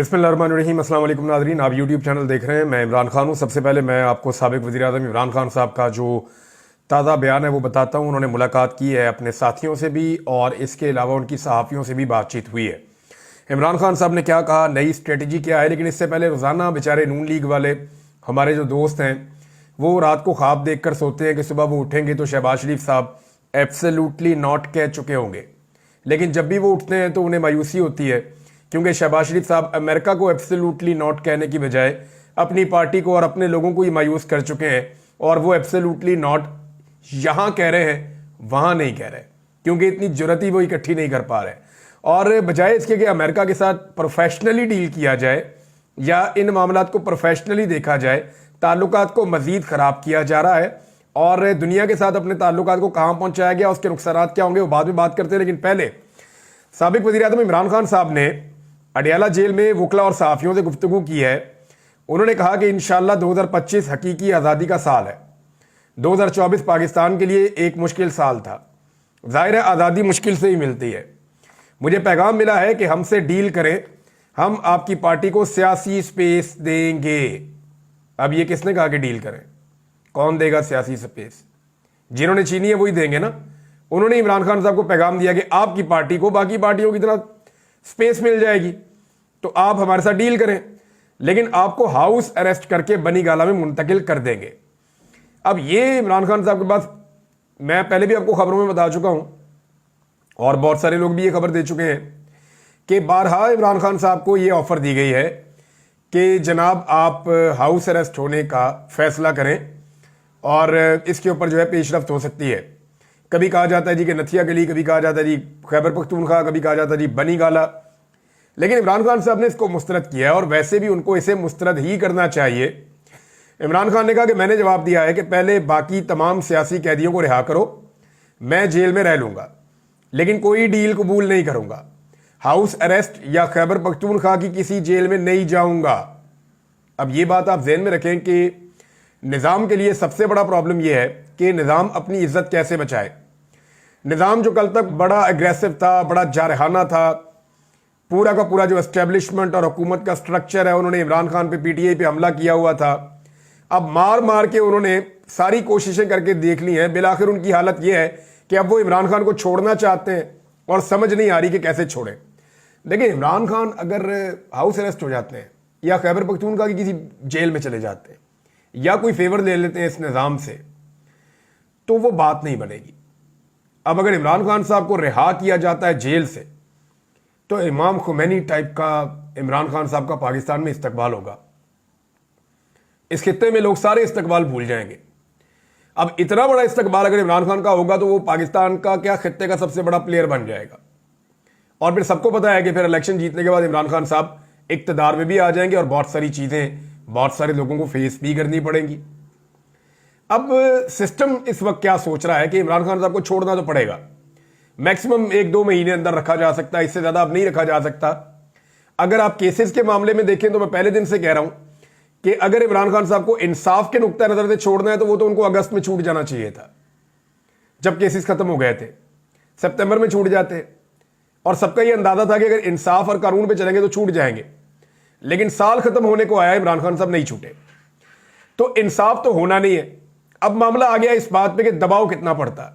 बिस्मिल्लाहिर्रहमानिर्रहीम। अस्सलाम वालेकुम नाज़रीन, आप यूट्यूब चैनल देख रहे हैं। मैं इमरान खान हूँ। सबसे पहले मैं आपको साबिक़ वज़ीर-ए-आज़म इमरान खान साहब का जो ताज़ा बयान है वो बताता हूँ। उन्होंने मुलाकात की है अपने साथियों से भी और इसके अलावा उनकी सहाफ़ियों से भी बातचीत हुई है। इमरान खान साहब ने क्या कहा, नई स्ट्रेटजी क्या है, लेकिन इससे पहले रोज़ाना बेचारे नून लीग वाले हमारे जो दोस्त हैं वो रात को ख्वाब देख कर सोते हैं कि सुबह वो उठेंगे तो शहबाज शरीफ साहब एब्सोल्युटली नॉट कह चुके होंगे, लेकिन जब भी वो उठते हैं तो उन्हें मायूसी होती है क्योंकि शहबाज शरीफ साहब अमेरिका को एब्सोल्युटली नॉट कहने की बजाय अपनी पार्टी को और अपने लोगों को ही मायूस कर चुके हैं और वो एब्सोल्युटली नॉट यहाँ कह रहे हैं, वहाँ नहीं कह रहे, क्योंकि इतनी जुर्रत ही वो इकट्ठी नहीं कर पा रहे। और बजाय इसके कि अमेरिका के साथ प्रोफेशनली डील किया जाए या इन मामलात को प्रोफेशनली देखा जाए, ताल्लुकात को मजीद ख़राब किया जा रहा है और दुनिया के साथ अपने ताल्लुकात को कहाँ पहुँचाया गया, उसके नुकसानात क्या होंगे वो बाद में बात करते हैं। लेकिन पहले साबिक़ वज़ीर-ए-आज़म इमरान खान साहब ने अडयाला जेल में वकला और सहाफ़ियों से गुफ्तगू की है। उन्होंने कहा कि इंशाअल्लाह 2025 हकीकी आज़ादी का साल है। 2024 पाकिस्तान के लिए एक मुश्किल साल था। ज़ाहिर है आज़ादी मुश्किल से ही मिलती है। मुझे पैगाम मिला है कि हमसे डील करें, हम आपकी पार्टी को सियासी स्पेस देंगे। अब ये किसने कहा कि डील करें? कौन देगा सियासी स्पेस? जिन्होंने छीनी है वही देंगे ना। उन्होंने इमरान खान साहब को पैगाम दिया कि आपकी पार्टी को बाकी पार्टियों की तरह स्पेस मिल जाएगी तो आप हमारे साथ डील करें, लेकिन आपको हाउस अरेस्ट करके बनी गाला में मुंतकिल कर देंगे। अब ये इमरान खान साहब के पास, मैं पहले भी आपको खबरों में बता चुका हूं और बहुत सारे लोग भी ये खबर दे चुके हैं कि बारहा इमरान खान साहब को ये ऑफर दी गई है कि जनाब आप हाउस अरेस्ट होने का फैसला करें और इसके ऊपर जो है पेशरफ्त हो सकती है। कभी कहा जाता है जी कि नथिया गली, कभी कहा जाता है जी खैबर पख्तूनख्वा, कभी कहा जाता है जी बनी गाला, लेकिन इमरान खान साहब ने इसको मुस्तरद किया है और वैसे भी उनको इसे मुस्तरद ही करना चाहिए। इमरान खान ने कहा कि मैंने जवाब दिया है कि पहले बाकी तमाम सियासी कैदियों को रिहा करो, मैं जेल में रह लूंगा, लेकिन कोई डील कबूल नहीं करूंगा। हाउस अरेस्ट या खैबर पख्तूनख्वा की किसी जेल में नहीं जाऊंगा। अब ये बात आप जहन में रखें कि निज़ाम के लिए सबसे बड़ा प्रॉब्लम यह है कि निज़ाम अपनी इज्जत कैसे बचाए। निज़ाम जो कल तक बड़ा एग्रेसिव था, बड़ा जारहाना था, पूरा का पूरा जो एस्टेब्लिशमेंट और हुकूमत का स्ट्रक्चर है, उन्होंने इमरान खान पे पीटीआई पे हमला किया हुआ था। अब मार मार के उन्होंने सारी कोशिशें करके देख ली हैं। बिलाखिर उनकी हालत यह है कि अब वो इमरान खान को छोड़ना चाहते हैं और समझ नहीं आ रही कि कैसे छोड़ें। देखिए, इमरान खान अगर हाउस अरेस्ट हो जाते हैं या खैबर पख्तूनख्वा की किसी जेल में चले जाते हैं या कोई फेवर ले लेते हैं इस निज़ाम से, तो वो बात नहीं बनेगी। अब अगर इमरान खान साहब को रिहा किया जाता है जेल से तो इमाम खुमैनी टाइप का इमरान खान साहब का पाकिस्तान में इस्तकबाल होगा। इस खित्ते में लोग सारे इस्तकबाल भूल जाएंगे। अब इतना बड़ा इस्तकबाल अगर इमरान खान का होगा तो वो पाकिस्तान का क्या खित्ते का सबसे बड़ा प्लेयर बन जाएगा। और फिर सबको पता है कि फिर इलेक्शन जीतने के बाद इमरान खान साहब इक्तदार में भी आ जाएंगे और बहुत सारी चीजें बहुत सारे लोगों को फेस भी करनी पड़ेंगी। अब सिस्टम इस वक्त क्या सोच रहा है कि इमरान खान साहब को छोड़ना तो पड़ेगा, मैक्सिमम 1-2 महीने अंदर रखा जा सकता है, इससे ज्यादा अब नहीं रखा जा सकता। अगर आप केसेस के मामले में देखें तो मैं पहले दिन से कह रहा हूं कि अगर इमरान खान साहब को इंसाफ के नुक्ता नजर से छोड़ना है तो वो तो उनको अगस्त में छूट जाना चाहिए था, जब केसेस खत्म हो गए थे। सितंबर में छूट जाते और सबका यह अंदाजा था कि अगर इंसाफ और कानून पे चलेंगे तो छूट जाएंगे, लेकिन साल खत्म होने को आया, इमरान खान साहब नहीं छूटे, तो इंसाफ तो होना नहीं है। अब मामला आ गया इस बात पे कि दबाव कितना पड़ता है,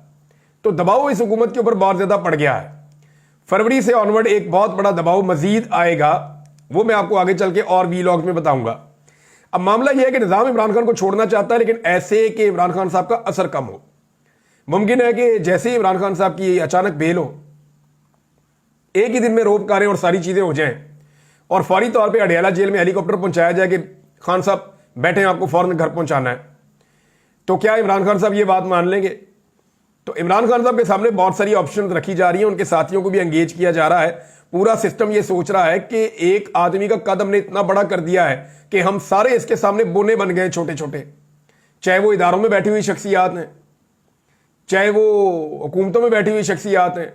तो दबाव इस हुकूमत के ऊपर बहुत ज्यादा पड़ गया है। फरवरी से ऑनवर्ड एक बहुत बड़ा दबाव मजीद आएगा, वो मैं आपको आगे चल के और वीलॉग में बताऊंगा। अब मामला यह है कि निजाम इमरान खान को छोड़ना चाहता है, लेकिन ऐसे कि इमरान खान साहब का असर कम हो। मुमकिन है कि जैसे ही इमरान खान साहब की अचानक बेल हो, एक ही दिन में रोबकारें और सारी चीजें हो जाएं और फौरी तौर पर अडयाला जेल में हेलीकॉप्टर पहुंचाया जाए कि खान साहब बैठे, आपको फौरन घर पहुंचाना है, तो क्या इमरान खान साहब ये बात मान लेंगे? तो इमरान खान साहब के सामने बहुत सारी ऑप्शन रखी जा रही हैं, उनके साथियों को भी एंगेज किया जा रहा है। पूरा सिस्टम ये सोच रहा है कि एक आदमी का कद हमने इतना बड़ा कर दिया है कि हम सारे इसके सामने बोने बन गए छोटे छोटे, चाहे वो इदारों में बैठी हुई शख्सियात हैं, चाहे वो हुकूमतों में बैठी हुई शख्सियात हैं,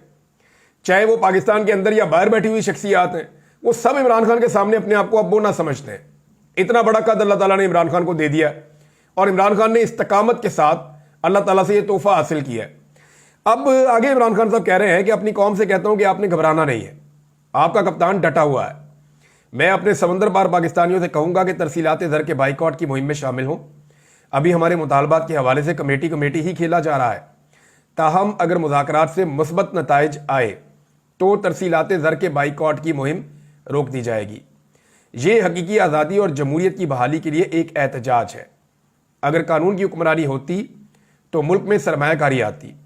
चाहे वो पाकिस्तान के अंदर या बाहर बैठी हुई शख्सियात हैं, वो सब इमरान खान के सामने अपने आप को अब बोना समझते हैं। इतना बड़ा कद अल्लाह ताला ने इमरान खान को दे दिया और इमरान खान ने इस्तकामत के साथ अल्लाह ताला से यह तोहफा हासिल किया है। अब आगे इमरान खान साहब कह रहे हैं कि अपनी कौम से कहता हूं कि आपने घबराना नहीं है, आपका कप्तान डटा हुआ है। मैं अपने समंदर पार पाकिस्तानियों से कहूंगा कि तरसीलात ज़र के बाइकआउट की मुहिम में शामिल हों। अभी हमारे मुतालबात के हवाले से कमेटी ही खेला जा रहा है। ताहम अगर मुज़ाकरात से मुस्बत नताइज आए तो तरसीलात ज़र के बाइकआउट की मुहिम रोक दी जाएगी। ये हकीकी आज़ादी और जमहूरियत की बहाली के लिए एक एहतजाज है। अगर कानून की हुक्मरानी होती तो मुल्क में सरमायाकारी आती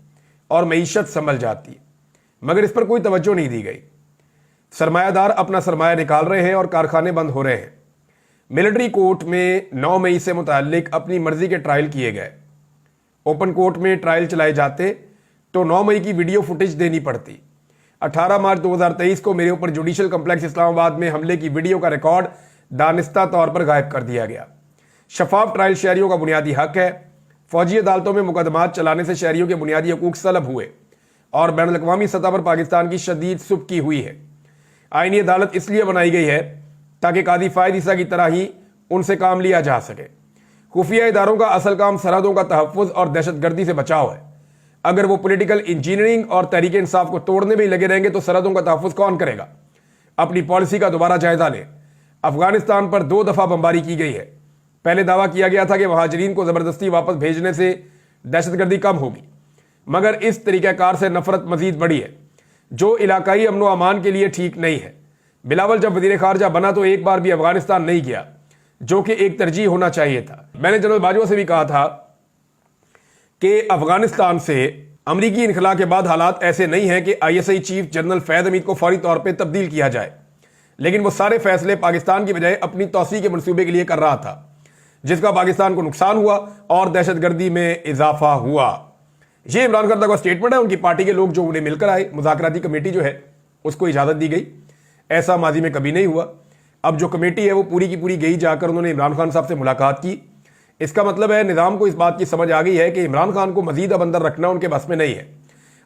और मईशत संभल जाती, मगर इस पर कोई तवज्जो नहीं दी गई। सरमायादार अपना सरमाया निकाल रहे हैं और कारखाने बंद हो रहे हैं। मिलिट्री कोर्ट में 9 मई से मुताल्लिक अपनी मर्जी के ट्रायल किए गए। ओपन कोर्ट में ट्रायल चलाए जाते तो 9 मई की वीडियो फुटेज देनी पड़ती। 18 मार्च 2023 को मेरे ऊपर जुडिशल कम्प्लेक्स इस्लामाबाद में हमले की वीडियो का रिकॉर्ड दानिस्ता तौर पर गायब कर दिया गया। शफाफ ट्रायल शहरियों का बुनियादी हक है। फौजी अदालतों में मुकदमात चलाने से शहरियों के बुनियादी हकूक सलब हुए और बैनुल अक़वामी सतह पर पाकिस्तान की शदीद सुबकी हुई है। आईनी अदालत इसलिए बनाई गई है ताकि कादी फायद ईसा की तरह ही उनसे काम लिया जा सके। खुफिया इदारों का असल काम सरहदों का तहफ़्फ़ुज़ और दहशतगर्दी से बचाव है। अगर वो पॉलिटिकल इंजीनियरिंग और तहरीक इंसाफ को तोड़ने में ही लगे रहेंगे तो सरहदों का तहफ़्फ़ुज़ कौन करेगा? अपनी पॉलिसी का दोबारा जायजा लें। अफगानिस्तान पर 2 दफ़ा बमबारी की गई है। पहले दावा किया गया था कि महाजरीन को ज़बरदस्ती वापस भेजने से दहशतगर्दी कम होगी, मगर इस तरीक़ाकार से नफरत मजीद बढ़ी है जो इलाकाई अमन व अमान के लिए ठीक नहीं है। बिलावल जब वज़ीर ख़ारजा बना तो एक बार भी अफगानिस्तान नहीं गया, जो कि एक तरजीह होना चाहिए था। मैंने जनरल बाजवा से भी कहा था कि अफगानिस्तान से अमरीकी इनखला के बाद हालात ऐसे नहीं हैं कि ISI चीफ जनरल फैज़ हमीद को फौरी तौर पर तब्दील किया जाए, लेकिन वो सारे फैसले पाकिस्तान की बजाय अपनी तौसी के मनसूबे के लिए कर रहा था, जिसका पाकिस्तान को नुकसान हुआ और दहशतगर्दी में इजाफा हुआ। ये इमरान खान का स्टेटमेंट है। उनकी पार्टी के लोग जो उन्हें मिलकर आए, मुज़ाकराती कमेटी जो है उसको इजाज़त दी गई। ऐसा माजी में कभी नहीं हुआ। अब जो कमेटी है वो पूरी की पूरी गई, जाकर उन्होंने इमरान खान साहब से मुलाकात की। इसका मतलब है निज़ाम को इस बात की समझ आ गई है कि इमरान खान को मजीद अब अंदर रखना उनके बस में नहीं है।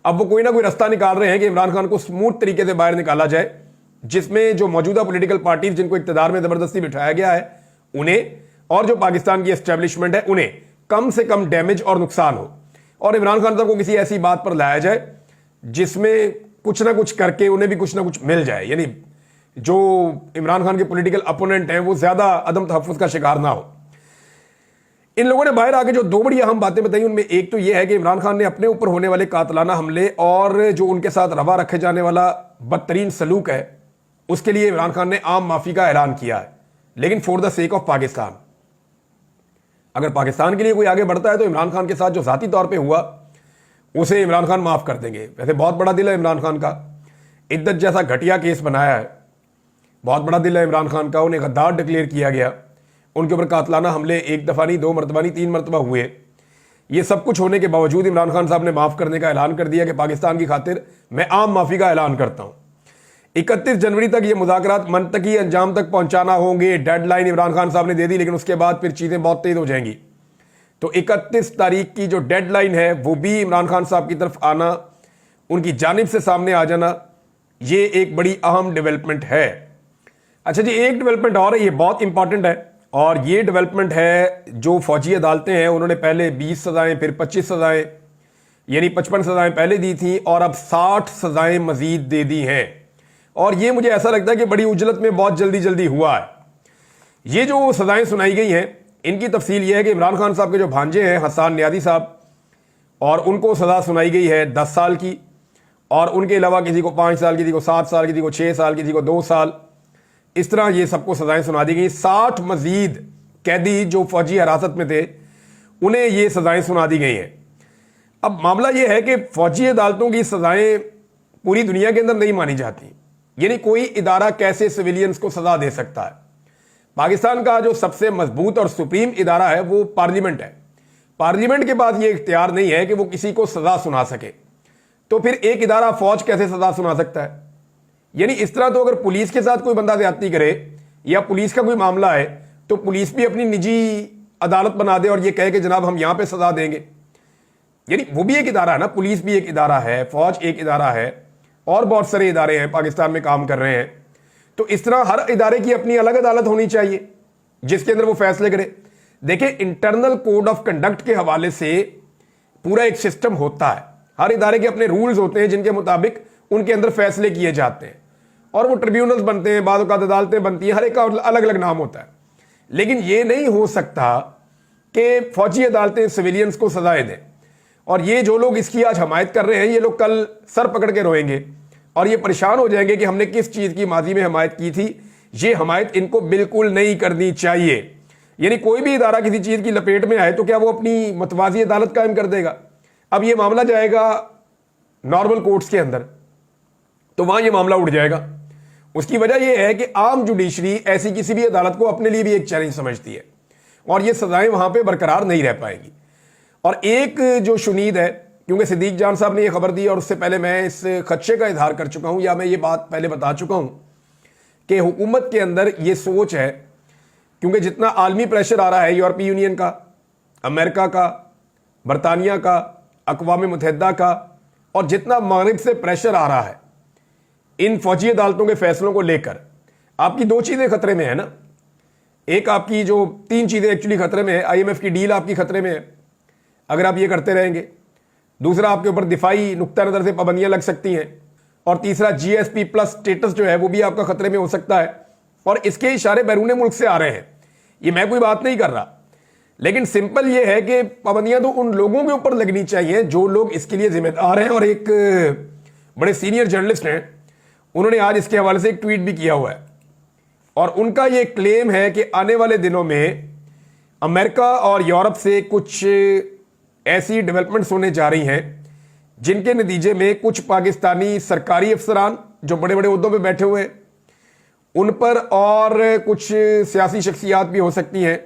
अब वो कोई ना कोई रास्ता निकाल रहे हैं कि इमरान खान को स्मूथ तरीके से बाहर निकाला जाए, जिसमें जो मौजूदा पोलिटिकल पार्टीज जिनको इक़्तिदार में ज़बरदस्ती बिठाया गया है उन्हें, और जो पाकिस्तान की एस्टेब्लिशमेंट है उन्हें कम से कम डैमेज और नुकसान हो, और इमरान खान साहब को किसी ऐसी बात पर लाया जाए जिसमें कुछ ना कुछ करके उन्हें भी कुछ ना कुछ मिल जाए, यानी जो इमरान खान के पॉलिटिकल अपोनेंट हैं वो ज्यादा अदम तहफ़्फ़ुज़ का शिकार ना हो। इन लोगों ने बाहर आके जो 2 बड़ी अहम बातें बताई, उनमें एक तो यह है कि इमरान खान ने अपने ऊपर होने वाले कातलाना हमले और जो उनके साथ रवा रखे जाने वाला बदतरीन सलूक है उसके लिए इमरान खान ने आम माफी का ऐलान किया है, लेकिन for the sake of Pakistan. अगर पाकिस्तान के लिए कोई आगे बढ़ता है तो इमरान खान के साथ जो जाती तौर पे हुआ उसे इमरान खान माफ कर देंगे। वैसे बहुत बड़ा दिल है इमरान खान का, इद्दत जैसा घटिया केस बनाया है, बहुत बड़ा दिल है इमरान खान का। उन्हें गद्दार डिक्लेयर किया गया, उनके ऊपर कातलाना हमले 1 दफ़ा नहीं 2 मरतबा नहीं 3 मरतबा हुए। ये सब कुछ होने के बावजूद इमरान खान साहब ने माफ़ करने का ऐलान कर दिया कि पाकिस्तान की खातिर मैं आम माफ़ी का ऐलान करता हूँ। 31 जनवरी तक ये मुज़ाकरात मनतकी अंजाम तक पहुँचाना होंगे, डेडलाइन इमरान खान साहब ने दे दी, लेकिन उसके बाद फिर चीज़ें बहुत तेज़ हो जाएंगी। तो 31 तारीख की जो डेडलाइन है वो भी इमरान खान साहब की तरफ आना, उनकी जानिब से सामने आ जाना, ये एक बड़ी अहम डेवलपमेंट है। अच्छा जी, एक डेवलपमेंट और है, ये बहुत इंपॉर्टेंट है, और ये डेवलपमेंट है जो फौजी अदालतें हैं उन्होंने पहले 20 सज़ाएँ फिर 25 सज़ाएँ यानी 55 सज़ाएँ पहले दी थी और अब 60 सज़ाएँ मजीद दे दी हैं। और ये मुझे ऐसा लगता है कि बड़ी उजलत में बहुत जल्दी जल्दी हुआ है। ये जो सज़ाएँ सुनाई गई हैं इनकी तफसील ये है कि इमरान खान साहब के जो भांजे हैं हसन नियाज़ी साहब, और उनको सज़ा सुनाई गई है 10 साल की, और उनके अलावा किसी को 5 साल, किसी को 7 साल, किसी को 6 साल, किसी को 2 साल, इस तरह ये सबको सज़ाएँ सुना दी गई। 60 मजीद कैदी जो फौजी हिरासत में थे उन्हें ये सज़ाएँ सुना दी गई हैं। अब मामला ये है कि फौजी अदालतों की सज़ाएँ पूरी दुनिया के अंदर नहीं मानी जाती, यानी कोई इदारा कैसे सिविलियंस को सज़ा दे सकता है। पाकिस्तान का जो सबसे मजबूत और सुप्रीम इदारा है वो पार्लियामेंट है। पार्लियामेंट के पास ये इख्तियार नहीं है कि वो किसी को सज़ा सुना सके, तो फिर एक इदारा फौज कैसे सज़ा सुना सकता है? यानी इस तरह तो अगर पुलिस के साथ कोई बंदा ज्यादती करे या पुलिस का कोई मामला है तो पुलिस भी अपनी निजी अदालत बना दे और ये कहे कि जनाब हम यहां पे सजा देंगे। यानी वो भी एक इदारा है ना, पुलिस भी एक इदारा है, फौज एक इदारा है, और बहुत सारे इदारे हैं पाकिस्तान में काम कर रहे हैं। तो इस तरह हर इदारे की अपनी अलग अदालत होनी चाहिए जिसके अंदर वो फैसले करे। देखिए, इंटरनल कोड ऑफ कंडक्ट के हवाले से पूरा एक सिस्टम होता है, हर इदारे के अपने रूल्स होते हैं जिनके मुताबिक उनके अंदर फैसले किए जाते हैं, और वो ट्रिब्यूनल्स बनते हैं, बाद औक़ात अदालतें बनती हैं, हर एक का अलग अलग नाम होता है। लेकिन ये नहीं हो सकता कि फौजी अदालतें सिविलियंस को सजाएं दें, और ये जो लोग इसकी आज हमायत कर रहे हैं ये लोग कल सर पकड़ के रोएंगे और ये परेशान हो जाएंगे कि हमने किस चीज़ की माजी में हमायत की थी। ये हमायत इनको बिल्कुल नहीं करनी चाहिए। यानी कोई भी इदारा किसी चीज़ की लपेट में आए तो क्या वो अपनी मतवाजी अदालत कायम कर देगा? अब ये मामला जाएगा नॉर्मल कोर्ट्स के अंदर, तो वहां ये मामला उठ जाएगा। उसकी वजह यह है कि आम जुडिशरी ऐसी किसी भी अदालत को अपने लिए भी एक चैलेंज समझती है और ये सजाएं वहां पे बरकरार नहीं रह पाएंगी। और एक जो शुनीद है, क्योंकि सिद्दीक जान साहब ने यह खबर दी और उससे पहले मैं इस खदशे का इजहार कर चुका हूं, या मैं ये बात पहले बता चुका हूं कि हुकूमत के अंदर ये सोच है, क्योंकि जितना आलमी प्रेशर आ रहा है यूरोपीय यूनियन का, अमेरिका का, बरतानिया का, अक़वाम मुत्तहिदा का, और जितना मगरिब से प्रेशर आ रहा है इन फौजी अदालतों के फैसलों को लेकर, आपकी दो चीज़ें खतरे में है ना। एक आपकी जो तीन चीज़ें एक्चुअली खतरे में है, IMF की डील आपकी खतरे में है अगर आप ये करते रहेंगे। दूसरा, आपके ऊपर दिफाई नुक्ता नज़र से पाबंदियां लग सकती हैं। और तीसरा, GSP+ स्टेटस जो है वो भी आपका खतरे में हो सकता है। और इसके इशारे बैरून मुल्क से आ रहे हैं। ये मैं कोई बात नहीं कर रहा, लेकिन सिंपल ये है कि पाबंदियां तो उन लोगों के ऊपर लगनी चाहिए जो लोग इसके लिए जिम्मेदार हैं। और एक बड़े सीनियर जर्नलिस्ट हैं, उन्होंने आज इसके हवाले से एक ट्वीट भी किया हुआ है और उनका ये क्लेम है कि आने वाले दिनों में अमेरिका और यूरोप से कुछ ऐसी डेवलपमेंट्स होने जा रही हैं जिनके नतीजे में कुछ पाकिस्तानी सरकारी अफसरान जो बड़े बड़े उहदों पे बैठे हुए उन पर, और कुछ सियासी शख्सियात भी हो सकती हैं,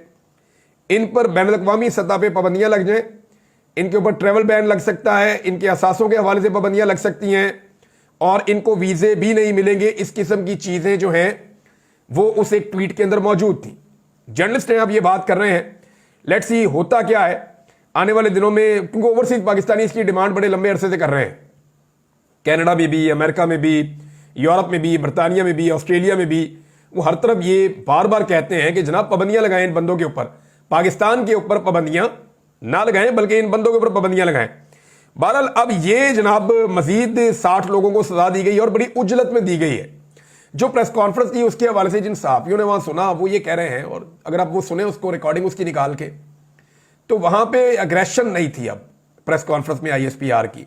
इन पर बैनुल-अक़वामी सतह पे पाबंदियां लग जाएं। इनके ऊपर ट्रैवल बैन लग सकता है, इनके असासों के हवाले से पाबंदियां लग सकती हैं और इनको वीज़े भी नहीं मिलेंगे। इस किस्म की चीज़ें जो हैं वो उस एक ट्वीट के अंदर मौजूद थी। जर्नलिस्ट हैं अब ये बात कर रहे हैं। लेट्स सी होता क्या है आने वाले दिनों में, क्योंकि ओवरसीज पाकिस्तानी इसकी डिमांड बड़े लंबे अरसे से कर रहे हैं। कनाडा में भी, अमेरिका में भी, यूरोप में भी, बरतानिया में भी, ऑस्ट्रेलिया में भी, वो हर तरफ ये बार बार कहते हैं कि जनाब पाबंदियां लगाएं इन बंदों के ऊपर, पाकिस्तान के ऊपर पाबंदियां ना लगाएं बल्कि इन बंदों के ऊपर पाबंदियां लगाएं। बहरहाल अब ये जनाब मजीद 60 लोगों को सजा दी गई और बड़ी उजलत में दी गई है। जो प्रेस कॉन्फ्रेंस थी उसके हवाले से जिन सहाफियों ने वहां सुना वो ये कह रहे हैं, और अगर आप वो सुने उसको रिकॉर्डिंग उसकी निकाल के, तो वहां पे अग्रेशन नहीं थी अब प्रेस कॉन्फ्रेंस में ISPR की,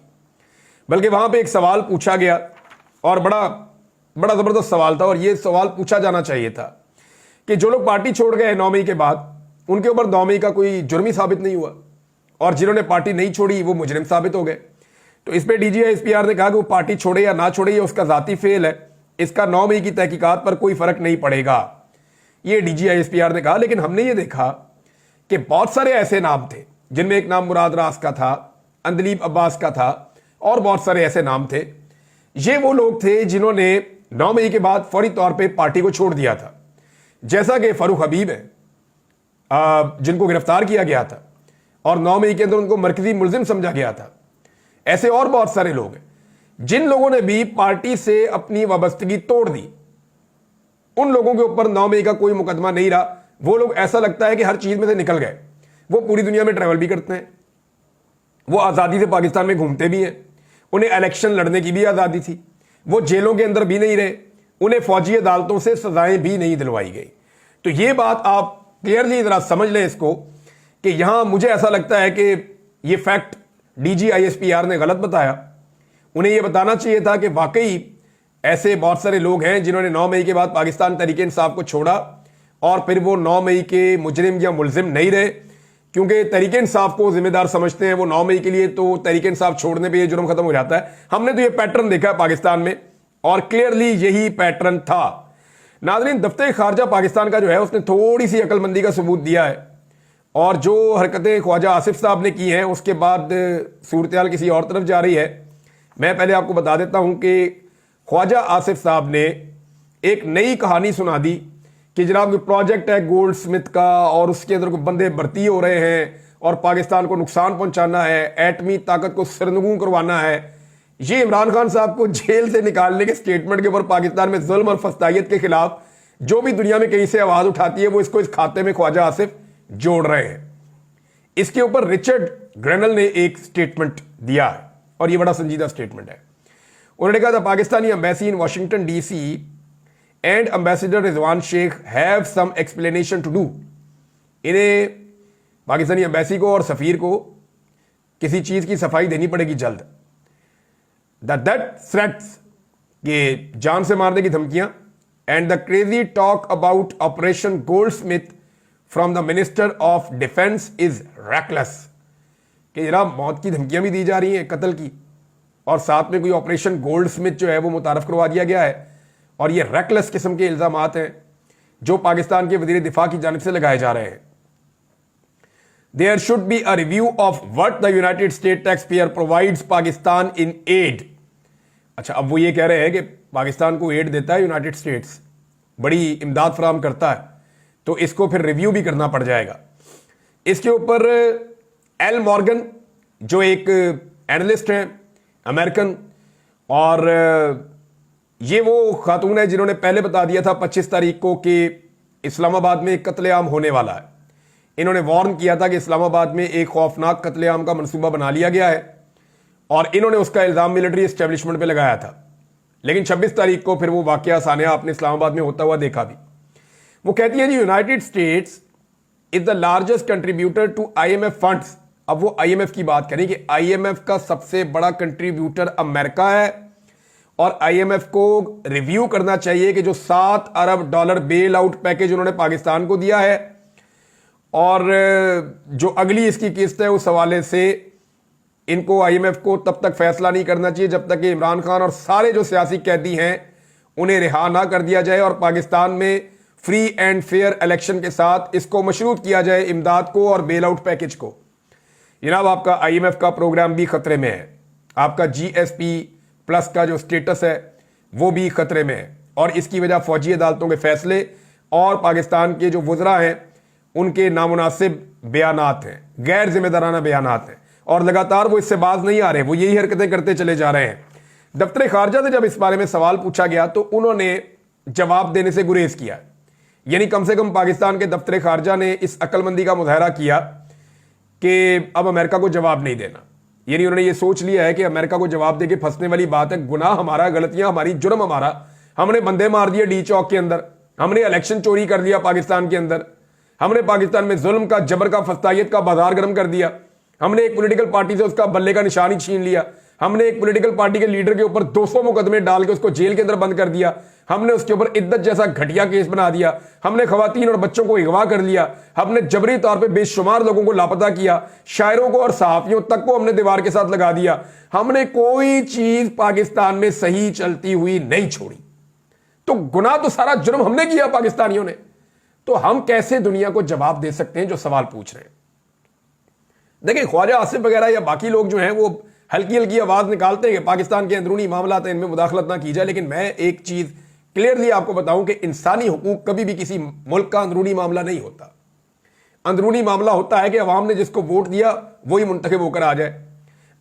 बल्कि वहां पे एक सवाल पूछा गया और बड़ा बड़ा जबरदस्त सवाल था। और ये सवाल पूछा जाना चाहिए था कि जो लोग पार्टी छोड़ गए 9 मई के बाद, उनके ऊपर 9 मई का कोई जुर्म ही साबित नहीं हुआ, और जिन्होंने पार्टी नहीं छोड़ी वो मुजरिम साबित हो गए। तो इस पर DG ISPR ने कहा कि वो पार्टी छोड़े या ना छोड़े ये उसका जाती फेल है, इसका 9 मई की तहकीकात पर कोई फर्क नहीं पड़ेगा, ये DG ISPR ने कहा। लेकिन हमने ये देखा कि बहुत सारे ऐसे नाम थे जिनमें एक नाम मुराद रास का था, अंदलीब अब्बास का था, और बहुत सारे ऐसे नाम थे। ये वो लोग थे जिन्होंने 9 मई के बाद फौरी तौर पे पार्टी को छोड़ दिया था, जैसा कि फारूक हबीब है जिनको गिरफ्तार किया गया था और 9 मई के अंदर उनको मरकजी मुलजिम समझा गया था। ऐसे और बहुत सारे लोग हैं जिन लोगों ने भी पार्टी से अपनी वाबस्तगी तोड़ दी। उन लोगों के ऊपर 9 मई का कोई मुकदमा नहीं रहा। वो लोग ऐसा लगता है कि हर चीज में से निकल गए। वो पूरी दुनिया में ट्रैवल भी करते हैं, वो आज़ादी से पाकिस्तान में घूमते भी हैं, उन्हें इलेक्शन लड़ने की भी आज़ादी थी, वो जेलों के अंदर भी नहीं रहे, उन्हें फौजी अदालतों से सजाएं भी नहीं दिलवाई गई। तो ये बात आप क्लियरली जरा समझ लें इसको, कि यहां मुझे ऐसा लगता है कि ये फैक्ट DG ISPR ने गलत बताया। उन्हें यह बताना चाहिए था कि वाकई ऐसे बहुत सारे लोग हैं जिन्होंने 9 मई के बाद पाकिस्तान तहरीक इंसाफ को छोड़ा और फिर वो 9 मई के मुजरिम या मुलजिम नहीं रहे, क्योंकि तहरीक इंसाफ को जिम्मेदार समझते हैं। वो 9 मई के लिए तो तहरीक इंसाफ छोड़ने पे ये जुर्म खत्म हो जाता है। हमने तो ये पैटर्न देखा है पाकिस्तान में और क्लियरली यही पैटर्न था। नाज़रीन, दफ्तर खारजा पाकिस्तान का जो है उसने थोड़ी सी अक्लमंदी का सबूत दिया है, और जो हरकतें ख्वाजा आसिफ साहब ने की हैं उसके बाद सूरत-ए-हाल किसी और तरफ जा रही है। मैं पहले आपको बता देता हूं कि ख्वाजा आसिफ साहब ने एक नई कहानी सुना दी कि जनाब कोई प्रोजेक्ट है गोल्ड स्मिथ का और उसके अंदर कोई बंदे भर्ती हो रहे हैं और पाकिस्तान को नुकसान पहुंचाना है, एटमी ताकत को सरनगू करवाना है। ये इमरान खान साहब को जेल से निकालने के स्टेटमेंट के ऊपर पाकिस्तान में जुल्म और फस्तायत के खिलाफ जो भी दुनिया में कहीं से आवाज उठाती है वो इसको इस खाते में ख्वाजा आसिफ जोड़ रहे हैं। इसके ऊपर रिचर्ड ग्रेनल ने एक स्टेटमेंट दिया है और ये बड़ा संजीदा स्टेटमेंट है। उन्होंने कहा था Pakistani embassy in Washington DC and ambassador Rizwan Sheikh have some explanation to do. इन्हें पाकिस्तानी एम्बेसी को और सफीर को किसी चीज की सफाई देनी पड़ेगी जल्द। दैट थ्रेट्स के जान से मारने की धमकियां and the crazy talk about operation Goldsmith from the minister of defence is reckless. कि जनाब मौत की धमकियां भी दी जा रही हैं, कत्ल की, और साथ में कोई ऑपरेशन गोल्डस्मिथ जो है वो मुतारफ करवा दिया गया है। और ये रैकलेस किस्म के इल्जामात हैं जो पाकिस्तान के वजीर दिफा की जानिब से लगाए जा रहे हैं। There should be a review of what the United State tax payer provides Pakistan in aid. अच्छा, अब वो ये कह रहे हैं कि पाकिस्तान को एड देता है यूनाइटेड स्टेट्स, बड़ी इमदाद फराहम करता है, तो इसको फिर रिव्यू भी करना पड़ जाएगा। इसके ऊपर एल मॉर्गन जो एक एनालिस्ट हैं अमेरिकन, और ये वो खातून है जिन्होंने पहले बता दिया था 25 तारीख को कि इस्लामाबाद में एक कत्लेआम होने वाला है। इन्होंने वार्न किया था कि इस्लामाबाद में एक खौफनाक कत्लेआम का मंसूबा बना लिया गया है, और इन्होंने उसका इल्जाम मिलिट्री एस्टेब्लिशमेंट पे लगाया था। लेकिन 26 तारीख को फिर वो वाकया सानिया आपने इस्लामाबाद में होता हुआ देखा भी। वो कहती है जी United States is the largest contributor to IMF funds. अब वो IMF की बात करें कि IMF का सबसे बड़ा कंट्रीब्यूटर अमेरिका है, और IMF को रिव्यू करना चाहिए कि जो $7 अरब बेल आउट पैकेज उन्होंने पाकिस्तान को दिया है, और जो अगली इसकी किस्त है उस हवाले से इनको IMF को तब तक फैसला नहीं करना चाहिए जब तक कि इमरान खान और सारे जो सियासी कैदी हैं उन्हें रिहा ना कर दिया जाए, और पाकिस्तान में फ्री एंड फेयर इलेक्शन के साथ इसको मशरूत किया जाए, इमदाद को और बेल आउट पैकेज को। जनाब आपका IMF का प्रोग्राम भी खतरे में है, आपका GSP+ का जो स्टेटस है वो भी खतरे में है, और इसकी वजह फौजी अदालतों के फैसले और पाकिस्तान के जो वज़रा हैं उनके नामुनासिब बयानात हैं, गैर जिम्मेदाराना बयानात हैं, और लगातार वो इससे बाज नहीं आ रहे, वो यही हरकतें करते चले जा रहे हैं। दफ्तर खारजा से जब इस बारे में सवाल पूछा गया तो उन्होंने जवाब देने से गुरेज किया। यानी कम से कम पाकिस्तान के दफ्तर खारजा ने इस अक्लमंदी का मुजाहरा किया कि अब अमेरिका को जवाब नहीं देना। यानी उन्होंने ये सोच लिया है कि अमेरिका को जवाब देके फंसने वाली बात है, गुनाह हमारा, गलतियां हमारी, जुर्म हमारा, हमने बंदे मार दिए डी चौक के अंदर, हमने इलेक्शन चोरी कर लिया पाकिस्तान के अंदर, हमने पाकिस्तान में जुल्म का, जबर का, फस्तायत का बाजार गर्म कर दिया, हमने एक पॉलिटिकल पार्टी से उसका बल्ले का निशान ही छीन लिया, हमने एक पॉलिटिकल पार्टी के लीडर के ऊपर 200 मुकदमे डाल के उसको जेल के अंदर बंद कर दिया, हमने उसके ऊपर इद्दत जैसा घटिया केस बना दिया, हमने खवातीन और बच्चों को अगवा कर लिया, हमने जबरी तौर पे बेशुमार लोगों को लापता किया, शायरों को और सहाफियों तक को हमने दीवार के साथ लगा दिया, हमने कोई चीज पाकिस्तान में सही चलती हुई नहीं छोड़ी। तो गुनाह तो सारा जुर्म हमने किया पाकिस्तानियों ने, तो हम कैसे दुनिया को जवाब दे सकते हैं जो सवाल पूछ रहे हैं। देखिए ख्वाजा आसिफ वगैरह या बाकी लोग जो हैं वो हल्की हल्की आवाज निकालते हैं कि पाकिस्तान के अंदरूनी मामला हैं, इनमें मुदाखलत ना की जाए, लेकिन मैं एक चीज क्लियरली आपको बताऊं कि इंसानी हुकूक कभी भी किसी मुल्क का अंदरूनी मामला नहीं होता। अंदरूनी मामला होता है कि अवाम ने जिसको वोट दिया वही मुंतखब होकर आ जाए।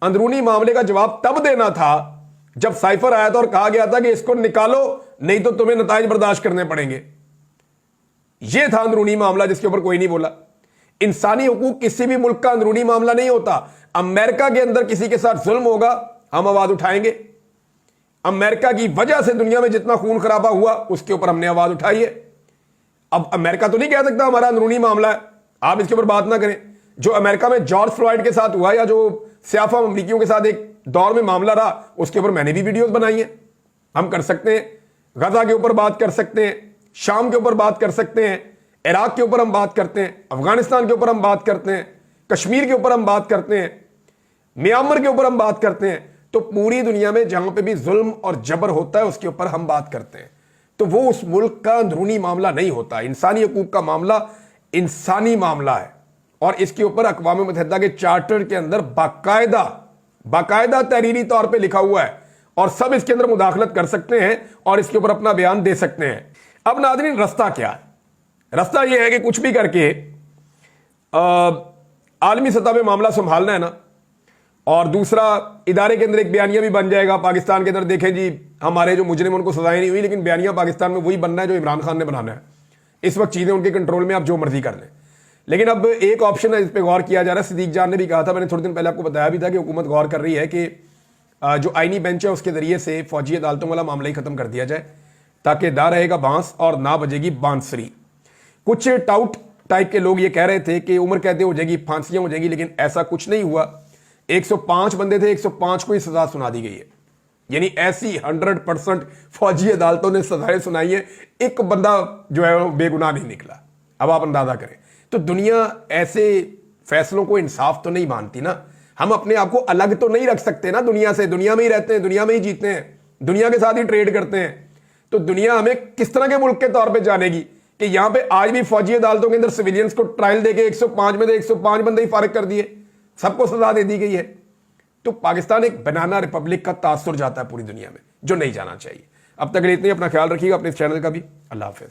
अंदरूनी मामले का जवाब तब देना था जब साइफर आया था और कहा गया था कि इसको निकालो नहीं तो तुम्हें नताइज बर्दाश्त करने पड़ेंगे। यह था अंदरूनी मामला जिसके ऊपर कोई नहीं बोला। इंसानी हुकूक किसी भी मुल्क का अंदरूनी मामला नहीं होता। अमेरिका के अंदर किसी के साथ जुल्म होगा हम आवाज उठाएंगे। अमेरिका की वजह से दुनिया में जितना खून खराबा हुआ उसके ऊपर हमने आवाज उठाई है। अब अमेरिका तो नहीं कह सकता हमारा अंदरूनी मामला है, आप इसके ऊपर बात ना करें। जो अमेरिका में जॉर्ज फ्लॉयड के साथ हुआ या जो सियाफा अमरीकियों के साथ एक दौर में मामला रहा उसके ऊपर मैंने भी वीडियोस बनाई है। हम कर सकते हैं, गजा के ऊपर बात कर सकते हैं, शाम के ऊपर बात कर सकते हैं, इराक के ऊपर हम बात करते हैं, अफगानिस्तान के ऊपर हम बात करते हैं, कश्मीर के ऊपर हम बात करते हैं, म्यांमार के ऊपर हम बात करते हैं। तो पूरी दुनिया में जहां पे भी जुल्म और जबर होता है उसके ऊपर हम बात करते हैं। तो वो उस मुल्क का अंदरूनी मामला नहीं होता। इंसानी हकूक का मामला इंसानी मामला है और इसके ऊपर अक़वाम मुत्तहिदा के चार्टर के अंदर बाकायदा तहरीरी तौर पर लिखा हुआ है और सब इसके अंदर मुदाखलत कर सकते हैं और इसके ऊपर अपना बयान दे सकते हैं। अब नाज़रीन रास्ता क्या है? रास्ता यह है कि कुछ भी करके आलमी सतह पे मामला संभालना है ना, और दूसरा इदारे के अंदर एक बयानिया भी बन जाएगा। पाकिस्तान के अंदर देखें जी हमारे जो मुजरिम उनको सजाएं नहीं हुई, लेकिन बयानिया पाकिस्तान में वही बनना है जो इमरान खान ने बनाना है। इस वक्त चीज़ें उनके कंट्रोल में, आप जो मर्जी कर लें। लेकिन अब एक ऑप्शन है, इस पर गौर किया जा रहा है। सिद्दीक जान ने भी कहा था, मैंने थोड़े दिन पहले आपको बताया भी था कि हुकूमत गौर कर रही है कि जो आईनी बेंच है उसके जरिए से फौजी अदालतों वाला मामला ही खत्म कर दिया जाए, ताकि ना रहेगा बांस और ना बजेगी बांसुरी। कुछ टाउट टाइप के लोग ये कह रहे थे कि उम्र कैद हो जाएगी, फांसियां हो जाएगी, लेकिन ऐसा कुछ नहीं हुआ। 105 बंदे थे, 105 को ही सजा सुना दी गई है। यानी ऐसी 100% फौजी अदालतों ने सजाएं सुनाई है, एक बंदा जो है वो बेगुनाह नहीं निकला। अब आप अंदाजा करें, तो दुनिया ऐसे फैसलों को इंसाफ तो नहीं मानती ना। हम अपने आप को अलग तो नहीं रख सकते ना दुनिया से, दुनिया में ही रहते हैं, दुनिया में ही जीते हैं, दुनिया के साथ ही ट्रेड करते हैं। तो दुनिया हमें किस तरह के मुल्क के तौर पे जानेगी कि यहां पे आज भी फौजी अदालतों के अंदर सिविलियंस को ट्रायल देके 105 में 105 बंदे ही फारिग कर दिए, सबको सजा दे दी गई है। तो पाकिस्तान एक बनाना रिपब्लिक का तासुर जाता है पूरी दुनिया में, जो नहीं जाना चाहिए। अब तक इतनी, अपना ख्याल रखिएगा, अपने इस चैनल का भी। अल्लाह हाफिज।